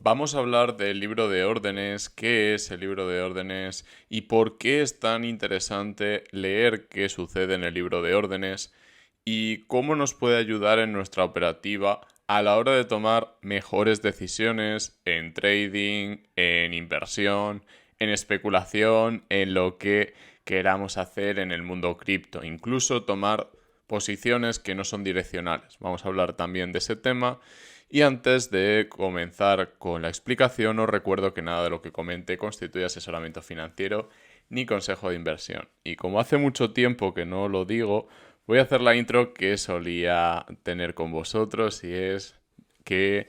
Vamos a hablar del libro de órdenes, qué es el libro de órdenes y por qué es tan interesante leer qué sucede en el libro de órdenes y cómo nos puede ayudar en nuestra operativa a la hora de tomar mejores decisiones en trading, en inversión, en especulación, en lo que queramos hacer en el mundo cripto, incluso tomar posiciones que no son direccionales. Vamos a hablar también de ese tema. Y antes de comenzar con la explicación, os recuerdo que nada de lo que comente constituye asesoramiento financiero ni consejo de inversión. Y como hace mucho tiempo que no lo digo, voy a hacer la intro que solía tener con vosotros y es que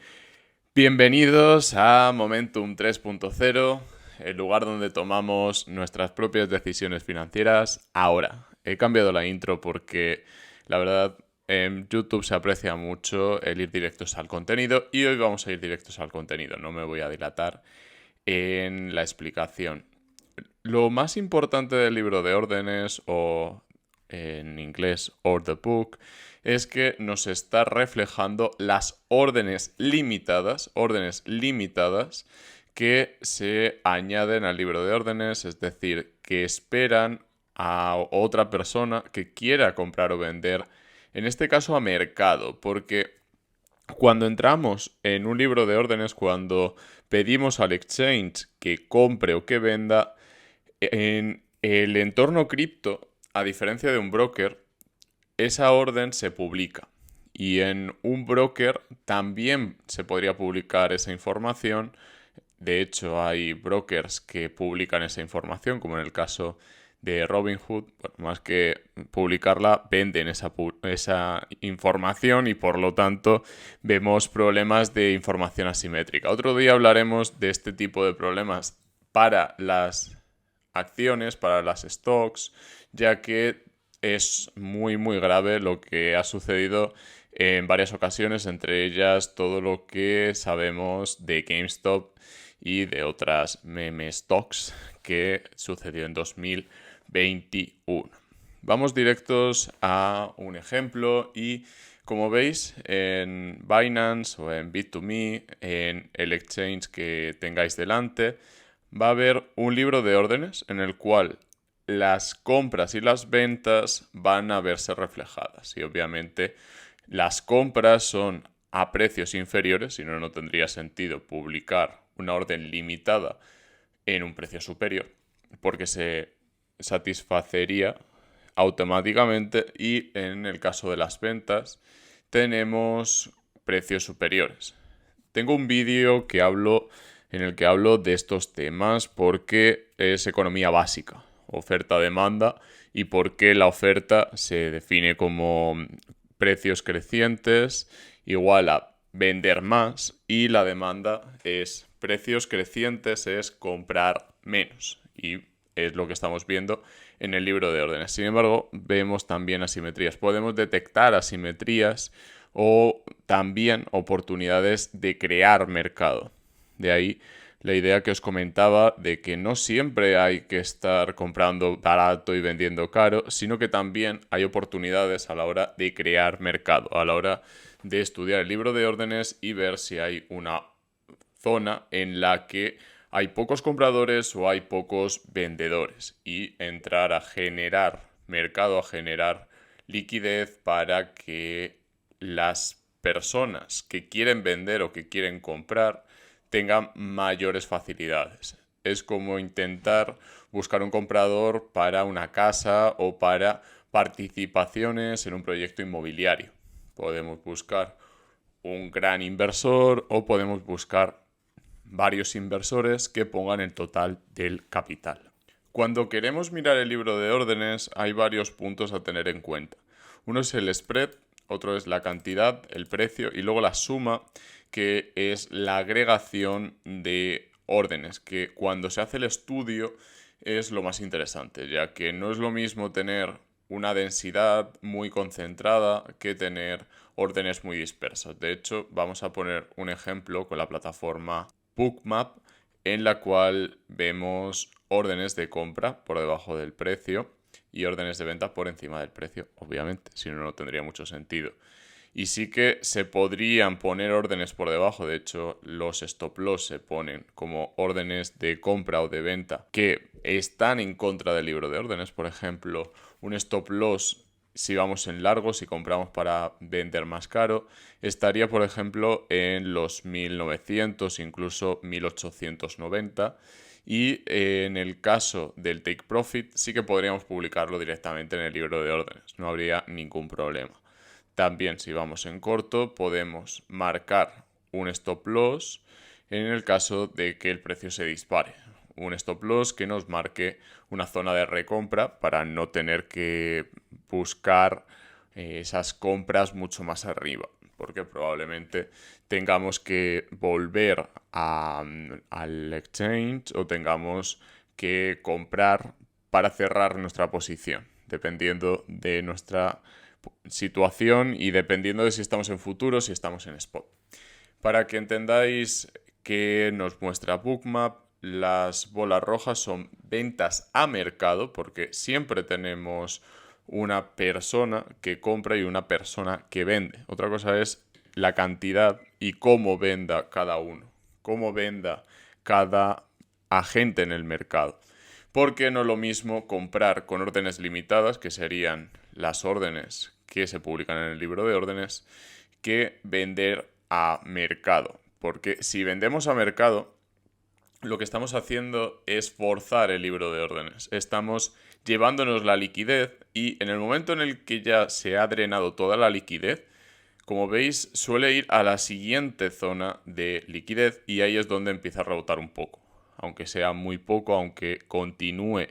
bienvenidos a Momentum 3.0, el lugar donde tomamos nuestras propias decisiones financieras ahora. He cambiado la intro porque la verdad en YouTube se aprecia mucho el ir directos al contenido y hoy vamos a ir directos al contenido, no me voy a dilatar en la explicación. Lo más importante del libro de órdenes o en inglés Order Book es que nos está reflejando las órdenes limitadas que se añaden al libro de órdenes, es decir, que esperan a otra persona que quiera comprar o vender, en este caso a mercado, porque cuando entramos en un libro de órdenes, cuando pedimos al exchange que compre o que venda, en el entorno cripto, a diferencia de un broker, esa orden se publica. Y en un broker también se podría publicar esa información. De hecho, hay brokers que publican esa información, como en el caso de Robinhood. Bueno, más que publicarla, venden esa información y por lo tanto vemos problemas de información asimétrica. Otro día hablaremos de este tipo de problemas para las acciones, para las stocks, ya que es muy grave lo que ha sucedido en varias ocasiones, entre ellas todo lo que sabemos de GameStop y de otras meme stocks que sucedió en 2021. Vamos directos a un ejemplo y como veis en Binance o en Bit2Me, en el exchange que tengáis delante, va a haber un libro de órdenes en el cual las compras y las ventas van a verse reflejadas. Y obviamente las compras son a precios inferiores, si no, no tendría sentido publicar una orden limitada en un precio superior, porque se satisfacería automáticamente y en el caso de las ventas tenemos precios superiores. Tengo un vídeo en el que hablo de estos temas porque es economía básica, oferta-demanda y por qué la oferta se define como precios crecientes igual a vender más y la demanda es precios crecientes es comprar menos y es lo que estamos viendo en el libro de órdenes. Sin embargo, vemos también asimetrías. Podemos detectar asimetrías o también oportunidades de crear mercado. De ahí la idea que os comentaba de que no siempre hay que estar comprando barato y vendiendo caro, sino que también hay oportunidades a la hora de crear mercado, a la hora de estudiar el libro de órdenes y ver si hay una zona en la que hay pocos compradores o hay pocos vendedores y entrar a generar mercado, a generar liquidez para que las personas que quieren vender o que quieren comprar tengan mayores facilidades. Es como intentar buscar un comprador para una casa o para participaciones en un proyecto inmobiliario. Podemos buscar un gran inversor o podemos buscar varios inversores que pongan el total del capital. Cuando queremos mirar el libro de órdenes hay varios puntos a tener en cuenta. Uno es el spread, otro es la cantidad, el precio y luego la suma, que es la agregación de órdenes, que cuando se hace el estudio es lo más interesante, ya que no es lo mismo tener una densidad muy concentrada que tener órdenes muy dispersas. De hecho, vamos a poner un ejemplo con la plataforma Bookmap, en la cual vemos órdenes de compra por debajo del precio y órdenes de venta por encima del precio, obviamente, si no, no tendría mucho sentido. Y sí que se podrían poner órdenes por debajo. De hecho, los stop loss se ponen como órdenes de compra o de venta que están en contra del libro de órdenes. Por ejemplo, un stop loss, si vamos en largo, si compramos para vender más caro, estaría, por ejemplo, en los 1900, incluso 1890. Y en el caso del take profit, sí que podríamos publicarlo directamente en el libro de órdenes. No habría ningún problema. También, si vamos en corto, podemos marcar un stop loss en el caso de que el precio se dispare. Un stop loss que nos marque una zona de recompra para no tener que buscar esas compras mucho más arriba, porque probablemente tengamos que volver al exchange o tengamos que comprar para cerrar nuestra posición, dependiendo de nuestra situación y dependiendo de si estamos en futuro, si estamos en spot. Para que entendáis que nos muestra Bookmap, las bolas rojas son ventas a mercado, porque siempre tenemos una persona que compra y una persona que vende. Otra cosa es la cantidad y cómo venda cada uno, cómo venda cada agente en el mercado. Porque no es lo mismo comprar con órdenes limitadas, que serían las órdenes que se publican en el libro de órdenes, que vender a mercado. Porque si vendemos a mercado, lo que estamos haciendo es forzar el libro de órdenes. Estamos llevándonos la liquidez y en el momento en el que ya se ha drenado toda la liquidez, como veis, suele ir a la siguiente zona de liquidez y ahí es donde empieza a rebotar un poco. Aunque sea muy poco, aunque continúe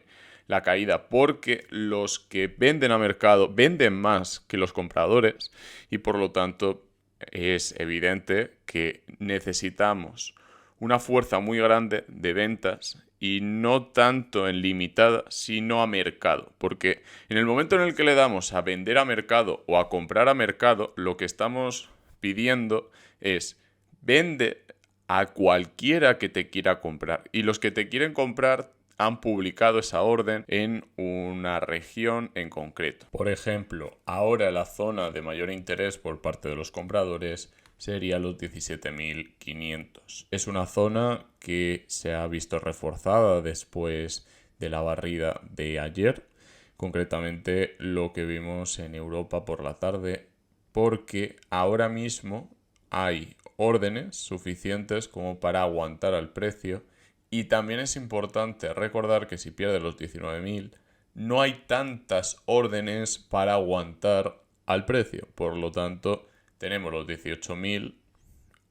la caída, porque los que venden a mercado venden más que los compradores y por lo tanto es evidente que necesitamos una fuerza muy grande de ventas y no tanto en limitada, sino a mercado. Porque en el momento en el que le damos a vender a mercado o a comprar a mercado, lo que estamos pidiendo es vende a cualquiera que te quiera comprar. Y los que te quieren comprar han publicado esa orden en una región en concreto. Por ejemplo, ahora la zona de mayor interés por parte de los compradores sería los 17.500. Es una zona que se ha visto reforzada después de la barrida de ayer, concretamente lo que vimos en Europa por la tarde, porque ahora mismo hay órdenes suficientes como para aguantar al precio y también es importante recordar que si pierde los 19.000 no hay tantas órdenes para aguantar al precio, por lo tanto tenemos los 18.000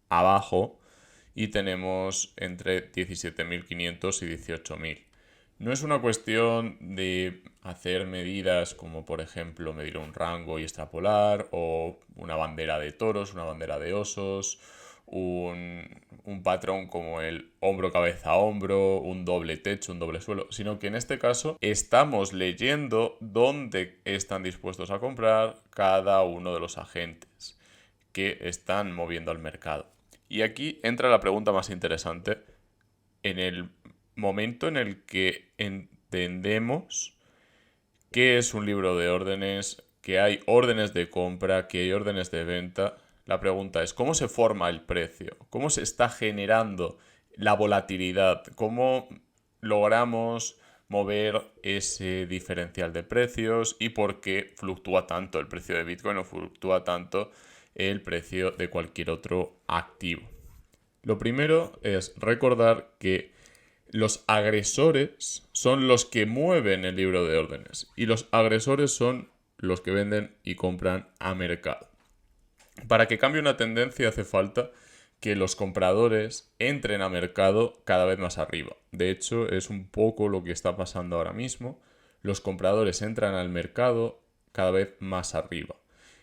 abajo y tenemos entre 17.500 y 18.000. No es una cuestión de hacer medidas como por ejemplo medir un rango y extrapolar o una bandera de toros, una bandera de osos, un patrón como el hombro, cabeza, hombro, un doble techo, un doble suelo, sino que en este caso estamos leyendo dónde están dispuestos a comprar cada uno de los agentes que están moviendo al mercado. Y aquí entra la pregunta más interesante. En el momento en el que entendemos qué es un libro de órdenes, que hay órdenes de compra, que hay órdenes de venta, la pregunta es ¿cómo se forma el precio? ¿Cómo se está generando la volatilidad? ¿Cómo logramos mover ese diferencial de precios y por qué fluctúa tanto el precio de Bitcoin o fluctúa tanto el precio de cualquier otro activo? Lo primero es recordar que los agresores son los que mueven el libro de órdenes y los agresores son los que venden y compran a mercado. Para que cambie una tendencia hace falta que los compradores entren a mercado cada vez más arriba. De hecho, es un poco lo que está pasando ahora mismo. Los compradores entran al mercado cada vez más arriba.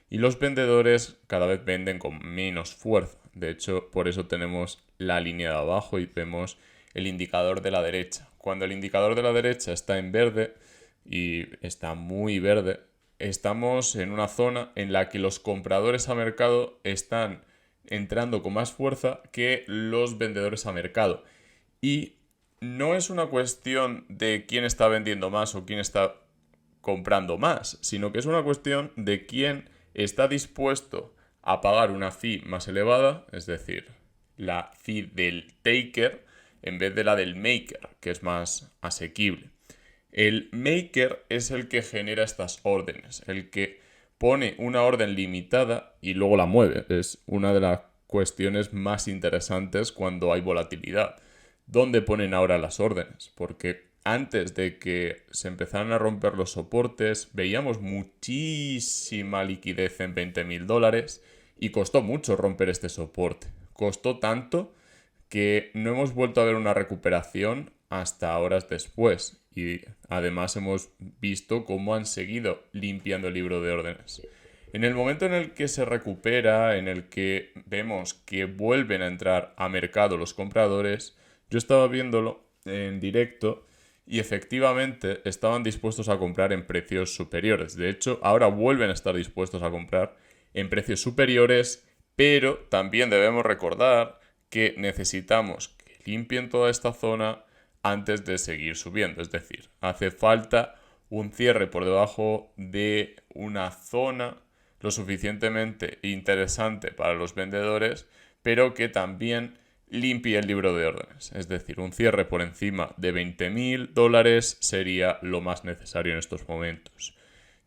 Y los vendedores cada vez venden con menos fuerza. De hecho, por eso tenemos la línea de abajo y vemos el indicador de la derecha. Cuando el indicador de la derecha está en verde y está muy verde, estamos en una zona en la que los compradores a mercado están entrando con más fuerza que los vendedores a mercado. Y no es una cuestión de quién está vendiendo más o quién está comprando más, sino que es una cuestión de quién está dispuesto a pagar una fee más elevada, es decir, la fee del taker en vez de la del maker, que es más asequible. El maker es el que genera estas órdenes, el que pone una orden limitada y luego la mueve. Es una de las cuestiones más interesantes cuando hay volatilidad. ¿Dónde ponen ahora las órdenes? Porque antes de que se empezaran a romper los soportes, veíamos muchísima liquidez en $20.000 y costó mucho romper este soporte. Costó tanto que no hemos vuelto a ver una recuperación hasta horas después. Y además hemos visto cómo han seguido limpiando el libro de órdenes. En el momento en el que se recupera, en el que vemos que vuelven a entrar a mercado los compradores, yo estaba viéndolo en directo y efectivamente estaban dispuestos a comprar en precios superiores. De hecho, ahora vuelven a estar dispuestos a comprar en precios superiores, pero también debemos recordar que necesitamos que limpien toda esta zona antes de seguir subiendo. Es decir, hace falta un cierre por debajo de una zona lo suficientemente interesante para los vendedores, pero que también limpie el libro de órdenes. Es decir, un cierre por encima de $20.000 sería lo más necesario en estos momentos.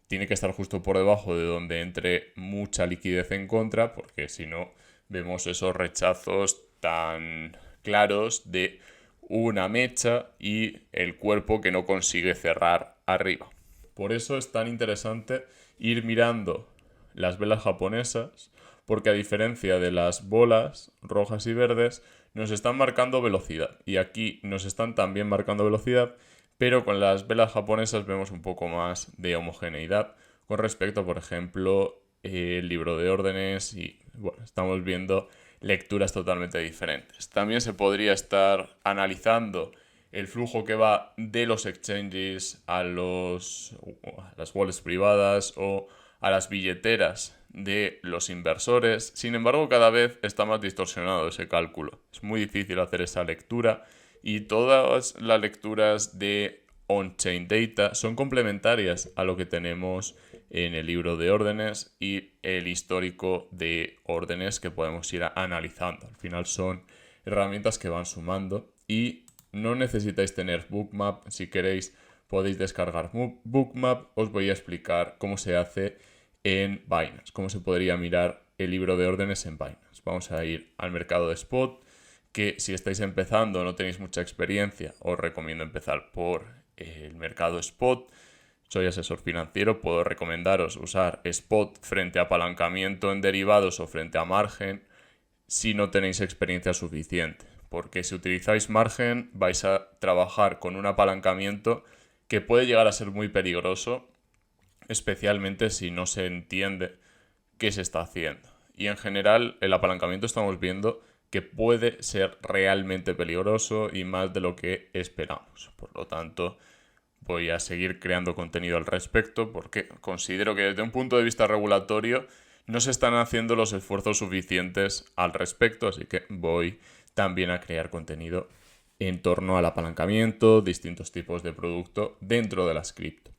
Tiene que estar justo por debajo de donde entre mucha liquidez en contra, porque si no, vemos esos rechazos tan claros de una mecha y el cuerpo que no consigue cerrar arriba. Por eso es tan interesante ir mirando las velas japonesas, porque a diferencia de las bolas rojas y verdes, nos están marcando velocidad. Y aquí nos están también marcando velocidad, pero con las velas japonesas vemos un poco más de homogeneidad con respecto, por ejemplo, el libro de órdenes y bueno, estamos viendo lecturas totalmente diferentes. También se podría estar analizando el flujo que va de los exchanges a las wallets privadas o a las billeteras de los inversores. Sin embargo, cada vez está más distorsionado ese cálculo. Es muy difícil hacer esa lectura y todas las lecturas de on-chain data son complementarias a lo que tenemos en el libro de órdenes y el histórico de órdenes que podemos ir analizando. Al final son herramientas que van sumando y no necesitáis tener Bookmap. Si queréis podéis descargar Bookmap. Os voy a explicar cómo se hace en Binance, cómo se podría mirar el libro de órdenes en Binance. Vamos a ir al mercado de spot, que si estáis empezando o no tenéis mucha experiencia, os recomiendo empezar por el mercado spot. Soy asesor financiero, puedo recomendaros usar spot frente a apalancamiento en derivados o frente a margen si no tenéis experiencia suficiente. Porque si utilizáis margen vais a trabajar con un apalancamiento que puede llegar a ser muy peligroso, especialmente si no se entiende qué se está haciendo. Y en general el apalancamiento estamos viendo que puede ser realmente peligroso y más de lo que esperamos. Por lo tanto, voy a seguir creando contenido al respecto porque considero que desde un punto de vista regulatorio no se están haciendo los esfuerzos suficientes al respecto, así que voy también a crear contenido en torno al apalancamiento, distintos tipos de producto dentro de las cripto.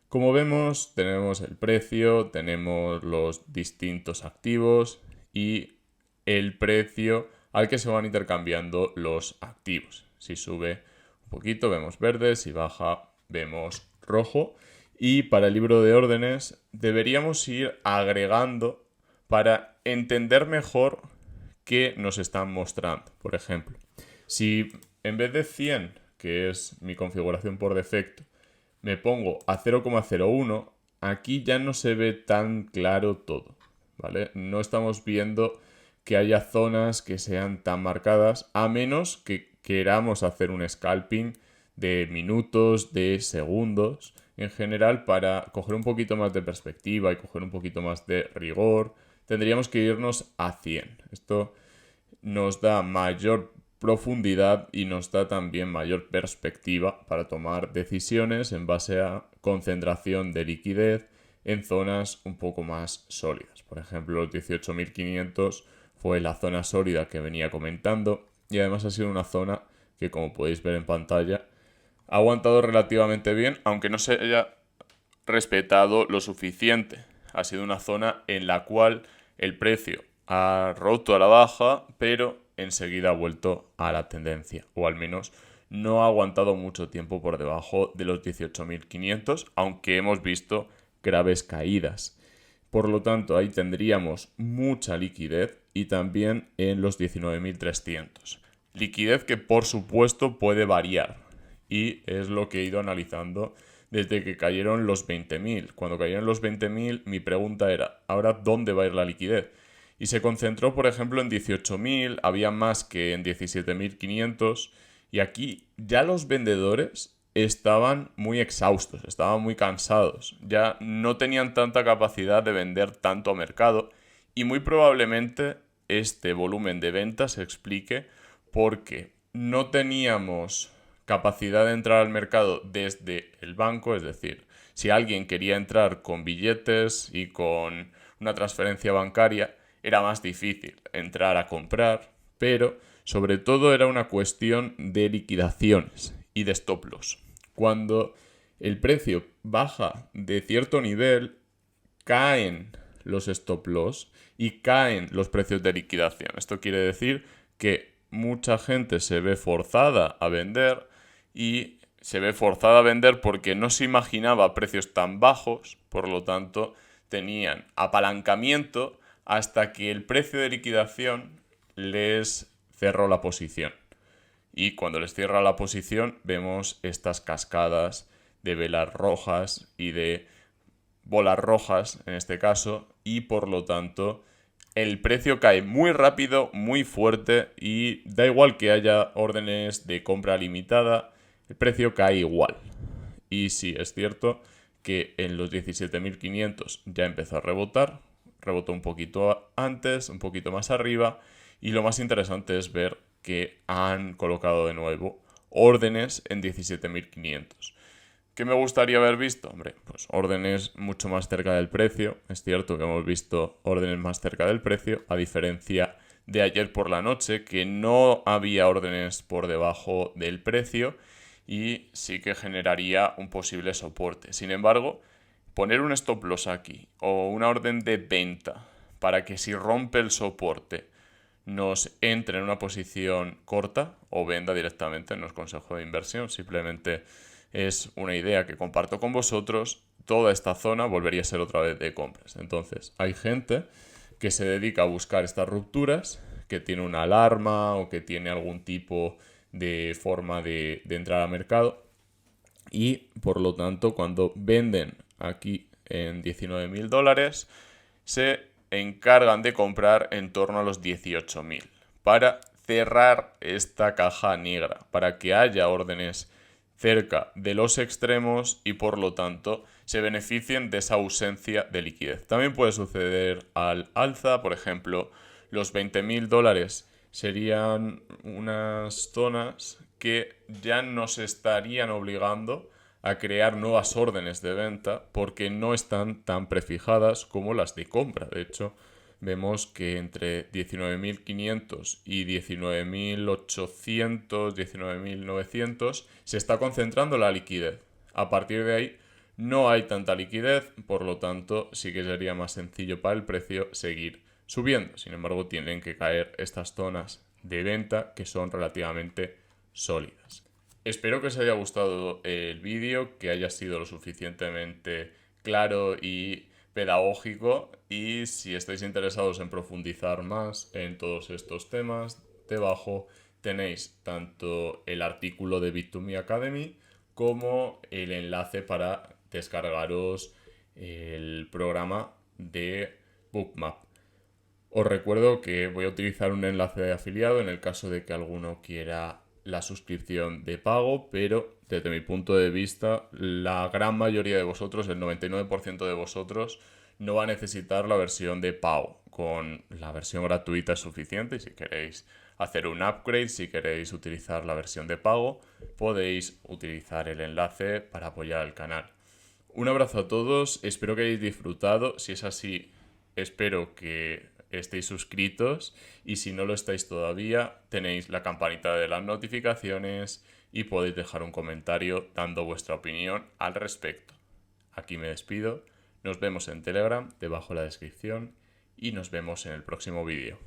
Como vemos, tenemos el precio, tenemos los distintos activos y el precio al que se van intercambiando los activos. Si sube un poquito vemos verde, si baja vemos rojo. Y para el libro de órdenes deberíamos ir agregando para entender mejor qué nos están mostrando. Por ejemplo, si en vez de 100, que es mi configuración por defecto, me pongo a 0,01, aquí ya no se ve tan claro todo, ¿vale? No estamos viendo que haya zonas que sean tan marcadas, a menos que queramos hacer un scalping de minutos, de segundos, en general para coger un poquito más de perspectiva y coger un poquito más de rigor, tendríamos que irnos a 100. Esto nos da mayor profundidad y nos da también mayor perspectiva para tomar decisiones en base a concentración de liquidez en zonas un poco más sólidas. Por ejemplo, los 18.500 fue la zona sólida que venía comentando y además ha sido una zona que, como podéis ver en pantalla, ha aguantado relativamente bien, aunque no se haya respetado lo suficiente. Ha sido una zona en la cual El precio ha roto a la baja, pero enseguida ha vuelto a la tendencia, o al menos no ha aguantado mucho tiempo por debajo de los 18.500, aunque hemos visto graves caídas. Por lo tanto, ahí tendríamos mucha liquidez y también en los 19.300. Liquidez que por supuesto puede variar y es lo que he ido analizando desde que cayeron los 20.000. Cuando cayeron los 20.000 mi pregunta era, ¿ahora dónde va a ir la liquidez? Y se concentró, por ejemplo, en 18.000, había más que en 17.500 y aquí ya los vendedores estaban muy exhaustos, estaban muy cansados, ya no tenían tanta capacidad de vender tanto a mercado y muy probablemente este volumen de ventas se explique porque no teníamos capacidad de entrar al mercado desde el banco, es decir, si alguien quería entrar con billetes y con una transferencia bancaria, era más difícil entrar a comprar, pero sobre todo era una cuestión de liquidaciones y de stop loss. Cuando el precio baja de cierto nivel, caen los stop loss y caen los precios de liquidación. Esto quiere decir que mucha gente se ve forzada a vender y se ve forzada a vender porque no se imaginaba precios tan bajos, por lo tanto tenían apalancamiento hasta que el precio de liquidación les cerró la posición. Y cuando les cierra la posición vemos estas cascadas de velas rojas y de bolas rojas en este caso y por lo tanto el precio cae muy rápido, muy fuerte y da igual que haya órdenes de compra limitada, el precio cae igual. Y sí, es cierto que en los 17.500 ya empezó a rebotar, rebotó un poquito antes, un poquito más arriba y lo más interesante es ver que han colocado de nuevo órdenes en 17.500. ¿Qué me gustaría haber visto? Hombre, pues órdenes mucho más cerca del precio. Es cierto que hemos visto órdenes más cerca del precio, a diferencia de ayer por la noche, que no había órdenes por debajo del precio y sí que generaría un posible soporte. Sin embargo, poner un stop loss aquí o una orden de venta para que si rompe el soporte nos entre en una posición corta o venda directamente, no es consejo de inversión, simplemente es una idea que comparto con vosotros. Toda esta zona volvería a ser otra vez de compras. Entonces, hay gente que se dedica a buscar estas rupturas, que tiene una alarma o que tiene algún tipo de forma de entrar al mercado y por lo tanto cuando venden aquí en $19.000 se encargan de comprar en torno a los 18.000 para cerrar esta caja negra, para que haya órdenes cerca de los extremos y por lo tanto se beneficien de esa ausencia de liquidez. También puede suceder al alza, por ejemplo, los $20.000 serían unas zonas que ya nos estarían obligando a crear nuevas órdenes de venta porque no están tan prefijadas como las de compra. De hecho, vemos que entre 19.500 y 19.800, 19.900 se está concentrando la liquidez. A partir de ahí no hay tanta liquidez, por lo tanto sí que sería más sencillo para el precio seguir subiendo. Sin embargo, tienen que caer estas zonas de venta que son relativamente sólidas. Espero que os haya gustado el vídeo, que haya sido lo suficientemente claro y pedagógico y si estáis interesados en profundizar más en todos estos temas, debajo tenéis tanto el artículo de Bit2Me Academy como el enlace para descargaros el programa de Bookmap. Os recuerdo que voy a utilizar un enlace de afiliado en el caso de que alguno quiera la suscripción de pago, pero desde mi punto de vista, la gran mayoría de vosotros, el 99% de vosotros, no va a necesitar la versión de pago. Con la versión gratuita es suficiente y si queréis hacer un upgrade, si queréis utilizar la versión de pago, podéis utilizar el enlace para apoyar al canal. Un abrazo a todos, espero que hayáis disfrutado. Si es así, espero que estéis suscritos y si no lo estáis todavía, tenéis la campanita de las notificaciones y podéis dejar un comentario dando vuestra opinión al respecto. Aquí me despido, nos vemos en Telegram, debajo de la descripción y nos vemos en el próximo vídeo.